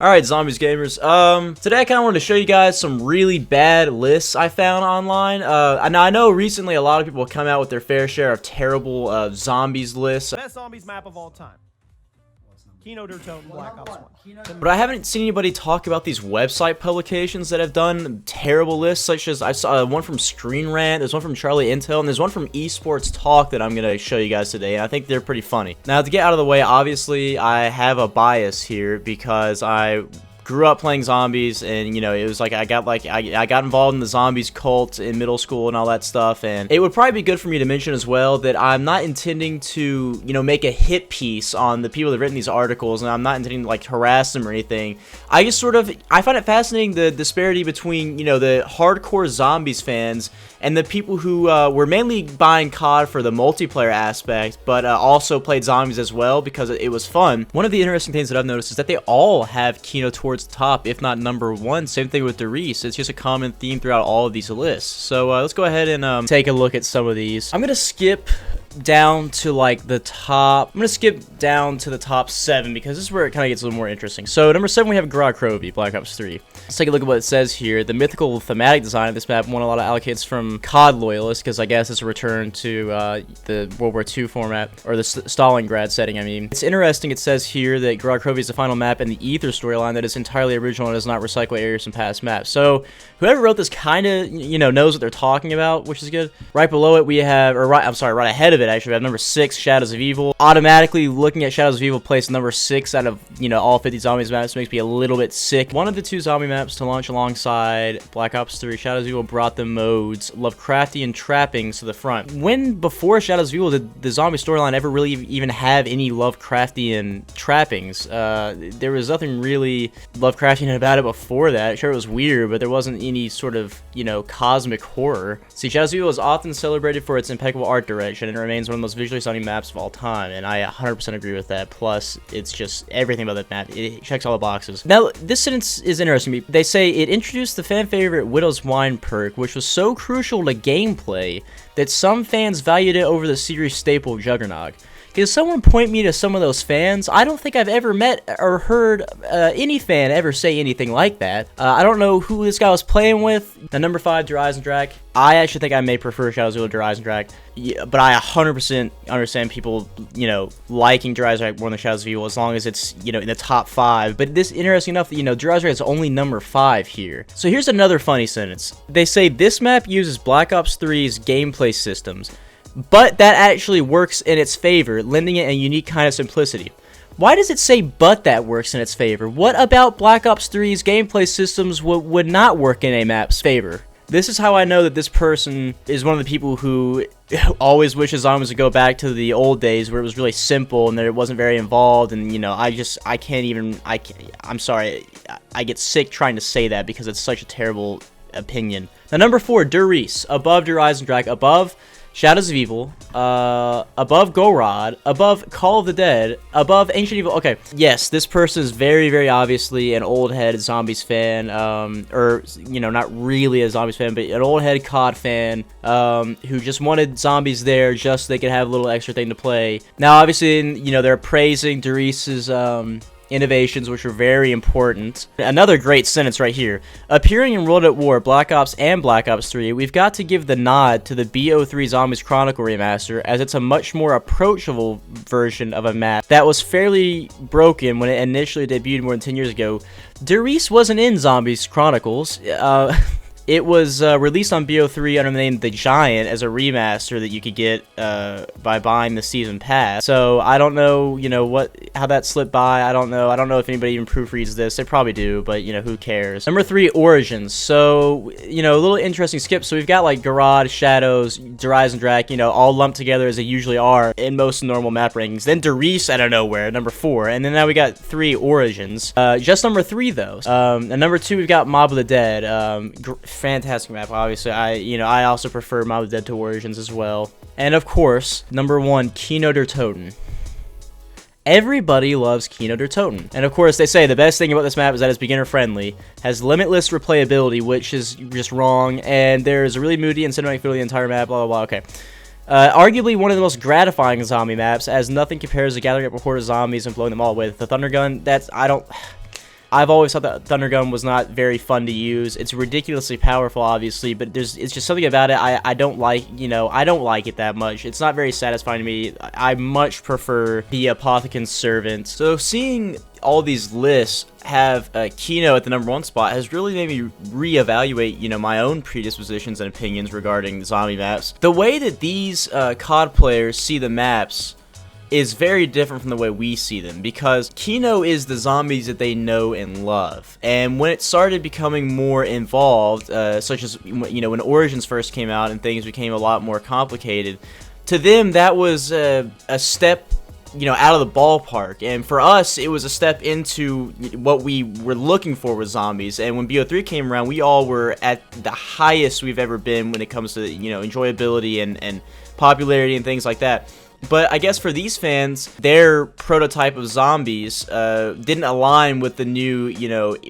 Alright, Zombies Gamers, today I kind of wanted to show you guys some really bad lists I found online. I know recently a lot of people have come out with their fair share of terrible, zombies lists. Best zombies map of all time. Kino der Toten Black Ops 1. But I haven't seen anybody talk about these website publications that have done terrible lists, such as I saw one from Screen Rant, there's one from Charlie Intel, and there's one from Esports Talk that I'm going to show you guys today, and I think they're pretty funny. Now, to get out of the way, obviously, I have a bias here because I grew up playing zombies, and you know, it was like I got involved in the zombies cult in middle school and all that stuff. And it would probably be good for me to mention as well that I'm not intending to, you know, make a hit piece on the people that have written these articles, and I'm not intending to like harass them or anything. I just I find it fascinating the disparity between, you know, the hardcore zombies fans and the people who were mainly buying COD for the multiplayer aspect, but also played zombies as well because it was fun. One of the interesting things that I've noticed is that they all have Kino towards the top, if not number one. Same thing with Derice. It's just a common theme throughout all of these lists. So let's go ahead and take a look at some of these. I'm gonna skip down to like the top. I'm gonna skip down to the top 7 because this is where it kind of gets a little more interesting. So number 7 we have Grog Krovi, Black Ops 3. Let's take a look at what it says here. The mythical thematic design of this map won a lot of allocates from COD loyalists because I guess it's a return to the World War II format, or the Stalingrad setting. I mean, it's interesting. It says here that Grog Krovi is the final map in the Ether storyline that is entirely original and does not recycle areas from past maps. So whoever wrote this kind of, you know, knows what they're talking about, which is good. Right below it we have, right ahead of it actually, we have number 6, Shadows of Evil. Automatically looking at Shadows of Evil placed number 6 out of, you know, all 50 zombies maps makes me a little bit sick. One of the 2 zombie maps to launch alongside Black Ops 3, Shadows of Evil brought the modes Lovecraftian trappings to the front. When before Shadows of Evil did the zombie storyline ever really even have any Lovecraftian trappings? There was nothing really Lovecraftian about it before that. Sure, it was weird, but there wasn't any sort of, you know, cosmic horror. See, Shadows of Evil is often celebrated for its impeccable art direction and it remains one of the most visually stunning maps of all time, and I 100% agree with that. Plus, it's just everything about that map. It checks all the boxes. Now, this sentence is interesting to me. They say it introduced the fan favorite Widow's Wine perk, which was so crucial to gameplay that some fans valued it over the series staple Juggernog. Can someone point me to some of those fans? I don't think I've ever met or heard any fan ever say anything like that. I don't know who this guy was playing with. The number 5, Der Eisendrache. I actually think I may prefer Shadows of Evil to Der Eisendrache, yeah, but I 100% understand people, you know, liking Der Eisendrache more than Shadows of Evil as long as it's, you know, in the top 5. But this, interesting enough, that, you know, Der Eisendrache is only number 5 here. So here's another funny sentence. They say this map uses Black Ops 3's gameplay systems, but that actually works in its favor, lending it a unique kind of simplicity. Why does it say but that works in its favor? What about Black Ops 3's gameplay systems would not work in a map's favor? This is how I know that this person is one of the people who always wishes zombies to go back to the old days where it was really simple and that it wasn't very involved, and you know, I'm sorry, I get sick trying to say that because it's such a terrible opinion. Now number 4, Derice, above Der Eisendrache, above Shadows of Evil, above Gorod, above Call of the Dead, above Ancient Evil. Okay, yes, this person is very, very obviously an old head zombies fan, or, you know, not really a zombies fan, but an old head COD fan, who just wanted zombies there just so they could have a little extra thing to play. Now, obviously, you know, they're praising Derice's, innovations, which are very important. Another great sentence right here. Appearing in World at War, Black Ops, and Black Ops 3, we've got to give the nod to the BO3 Zombies Chronicle remaster, as it's a much more approachable version of a map that was fairly broken when it initially debuted more than 10 years ago. Derice wasn't in Zombies Chronicles. It was released on BO3 under the name The Giant as a remaster that you could get by buying the season pass. So I don't know, you know, how that slipped by. I don't know if anybody even proofreads this. They probably do, but you know, who cares? Number 3, Origins. So, you know, a little interesting skip. So we've got like Garage, Shadows, Der Eisendrache, you know, all lumped together as they usually are in most normal map rankings. Then Derice out of nowhere, number 4, and then now we got 3, Origins. Just number 3 though. And number 2 we've got Mob of the Dead. Fantastic map, obviously. I also prefer Mob of the Dead to Origins as well. And of course, number 1, Kino der Toten. Everybody loves Kino der Toten. And of course, they say the best thing about this map is that it's beginner friendly, has limitless replayability, which is just wrong, and there's a really moody and cinematic feel of the entire map, blah, blah, blah. Okay. Arguably one of the most gratifying zombie maps, as nothing compares to gathering up a horde of zombies and blowing them all away with the thunder gun. I've always thought that Thunder Gun was not very fun to use. It's ridiculously powerful, obviously, but it's just something about it I don't like, I don't like it that much. It's not very satisfying to me. I much prefer the Apothecan's Servant. So seeing all these lists have Kino at the #1 spot has really made me reevaluate, my own predispositions and opinions regarding zombie maps. The way that these COD players see the maps is very different from the way we see them, because Kino is the zombies that they know and love. And when it started becoming more involved, such as, when Origins first came out and things became a lot more complicated, to them that was a step out of the ballpark, and for us it was a step into what we were looking for with zombies. And when BO3 came around, we all were at the highest we've ever been when it comes to enjoyability and popularity and things like that. But I guess for these fans, their prototype of zombies didn't align with the new,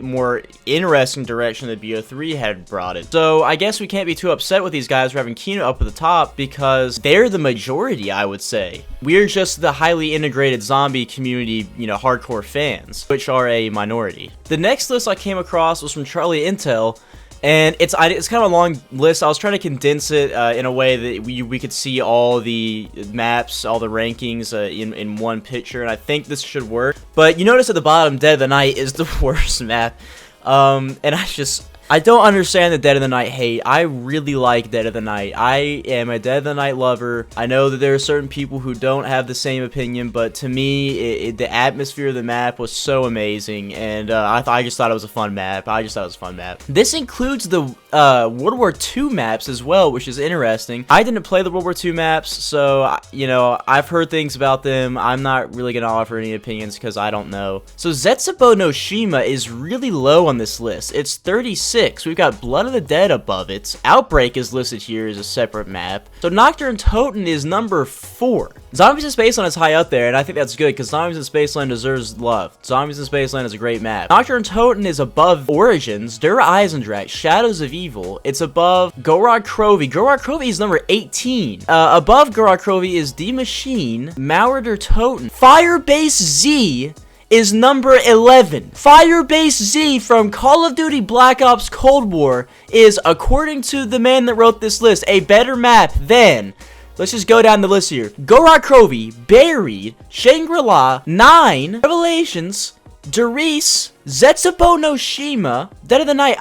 more interesting direction that BO3 had brought it. So I guess we can't be too upset with these guys for having Kino up at the top, because they're the majority, I would say. We're just the highly integrated zombie community, hardcore fans, which are a minority. The next list I came across was from Charlie Intel. And it's kind of a long list. I was trying to condense it in a way that we could see all the maps, all the rankings in one picture, and I think this should work. But you notice at the bottom, Dead of the Night is the worst map, and I don't understand the Dead of the Night hate. I really like Dead of the Night. I am a Dead of the Night lover. I know that there are certain people who don't have the same opinion, but to me, the atmosphere of the map was so amazing, and I just thought it was a fun map. This includes the World War II maps as well, which is interesting. I didn't play the World War II maps, so, I've heard things about them. I'm not really going to offer any opinions because I don't know. So Zetsubo no Shima is really low on this list. It's 36. We've got Blood of the Dead above it. Outbreak is listed here as a separate map. So Nocturne Toten is number 4. Zombies in Spaceland is high up there, and I think that's good, because Zombies in Spaceland deserves love. Zombies in Spaceland is a great map. Nocturne Toten is above Origins, Der Eisendrache, Shadows of Evil. It's above Gorod Krovi. Gorod Krovi is number 18. Above Gorod Krovi is Die Machine, Mauer der Toten. Firebase Z is number 11. Firebase Z from Call of Duty Black Ops Cold War is, according to the man that wrote this list, a better map than, let's just go down the list here, Gorod Krovi, Buried, Shangri-La, 9, Revelations, Derice, Zetsubo no Shima, Dead of the Night.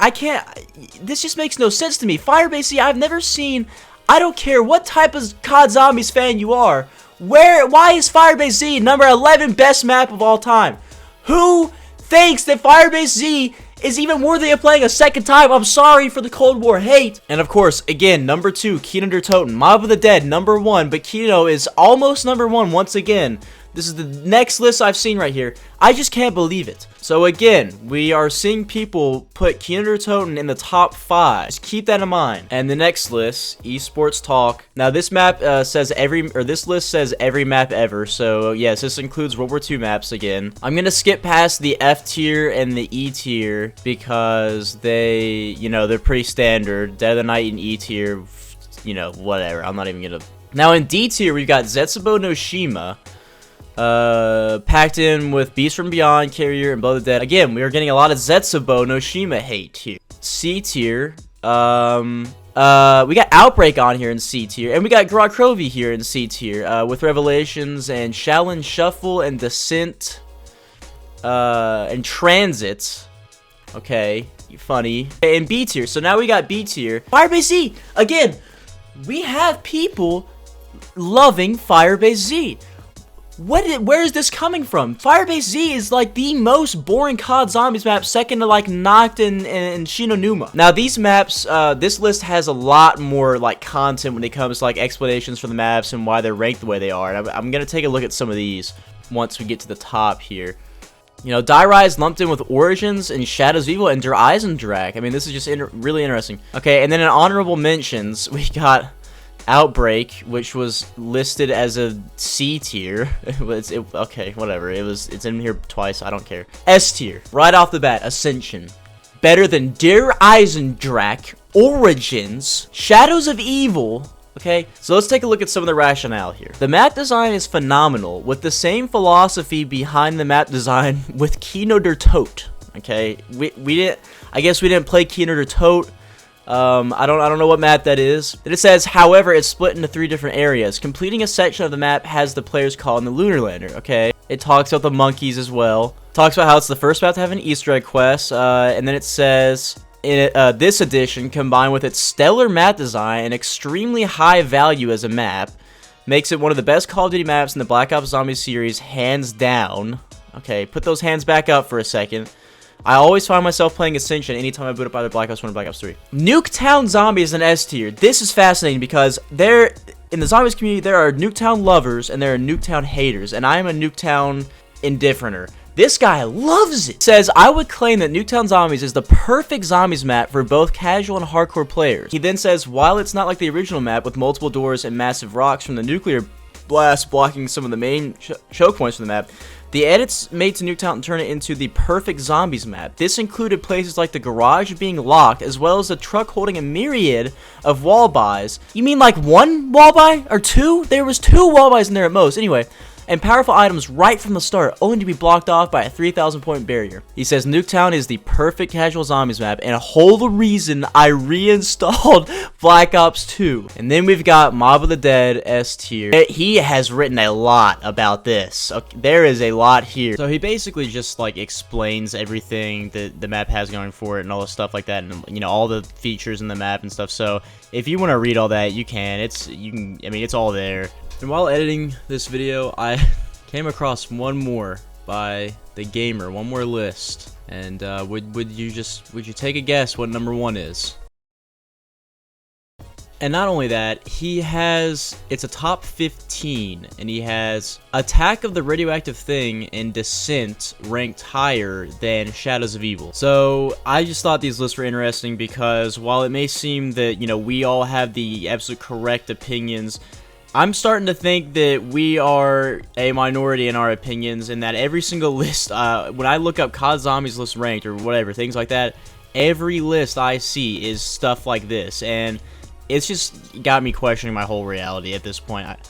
This just makes no sense to me. Firebase Z, I've never seen, I don't care what type of COD Zombies fan you are, why is Firebase Z number 11 best map of all time? Who thinks that Firebase Z is even worthy of playing a second time? I'm sorry for the Cold War hate. And of course, again, number 2, Kino der Toten. Mob of the Dead, number 1, but Kino is almost number 1 once again. This is the next list I've seen right here. I just can't believe it. So again, we are seeing people put Kino der Toten in the top 5. Just keep that in mind. And the next list, Esports Talk. Now this map this list says every map ever. So yes, this includes World War II maps again. I'm gonna skip past the F tier and the E tier because they're pretty standard. Dead of the Night and E tier, whatever. I'm not even gonna. Now in D tier, we've got Zetsubo no Shima. Packed in with Beast from Beyond, Carrier, and Blood of the Dead. Again, we are getting a lot of Zetsubo no Shima hate here. C tier, we got Outbreak on here in C tier, and we got Gorod Krovi here in C tier, with Revelations and Shaolin Shuffle and Descent, and Transit. Okay, funny. And B tier, so now we got B tier. Firebase Z, again, we have people loving Firebase Z. Where is this coming from? Firebase Z is like the most boring COD Zombies map, second to like Noct and Shinonuma. Now these maps, this list has a lot more like content when it comes to like explanations for the maps and why they're ranked the way they are. And I'm gonna take a look at some of these once we get to the top here. Die Rise lumped in with Origins and Shadows of Evil and Der Eisendrache. I mean, this is just really interesting. Okay, and then in honorable mentions, we got Outbreak, which was listed as a C tier. Okay, whatever. It's in here twice. I don't care. S tier. Right off the bat, Ascension. Better than Der Eisendrache, Origins, Shadows of Evil. Okay, so let's take a look at some of the rationale here. The map design is phenomenal, with the same philosophy behind the map design with Kino der Toten. Okay, we didn't. I guess we didn't play Keynote or Tote. I don't know what map that is. Then it says, however, it's split into 3 different areas. Completing a section of the map has the players caught in the lunar lander. Okay, it talks about the monkeys as well. Talks about how it's the first map to have an Easter egg quest. And then it says, in this edition, combined with its stellar map design and extremely high value as a map, makes it one of the best Call of Duty maps in the Black Ops Zombies series, hands down. Okay, put those hands back up for a second. I always find myself playing Ascension anytime I boot up either Black Ops 1 or Black Ops 3. Nuketown Zombies in S tier. This is fascinating because in the Zombies community, there are Nuketown lovers and there are Nuketown haters, and I am a Nuketown indifferenter. This guy loves it. Says, I would claim that Nuketown Zombies is the perfect Zombies map for both casual and hardcore players. He then says, while it's not like the original map with multiple doors and massive rocks from the nuclear blast blocking some of the main choke points from the map, the edits made to Nuketown turn it into the perfect Zombies map. This included places like the garage being locked, as well as the truck holding a myriad of wall buys. You mean like 1 wall buy? Or 2? There was 2 wall buys in there at most. Anyway, and powerful items right from the start, only to be blocked off by a 3,000 point barrier. He says Nuketown is the perfect casual Zombies map, and a whole reason I reinstalled Black Ops 2. And then we've got Mob of the Dead S tier. He has written a lot about this. Okay, there is a lot here. So he basically just like explains everything that the map has going for it and all the stuff like that, and you know, all the features in the map and stuff. So if you want to read all that, you can. I mean, it's all there. And while editing this video, I came across one more by the gamer, one more list. And would you take a guess what number 1 is? And not only that, it's a top 15, and he has Attack of the Radioactive Thing and Descent ranked higher than Shadows of Evil. So I just thought these lists were interesting because while it may seem that, you know, we all have the absolute correct opinions, I'm starting to think that we are a minority in our opinions, and that every single list, when I look up COD Zombies list ranked or whatever, things like that, every list I see is stuff like this, and it's just got me questioning my whole reality at this point.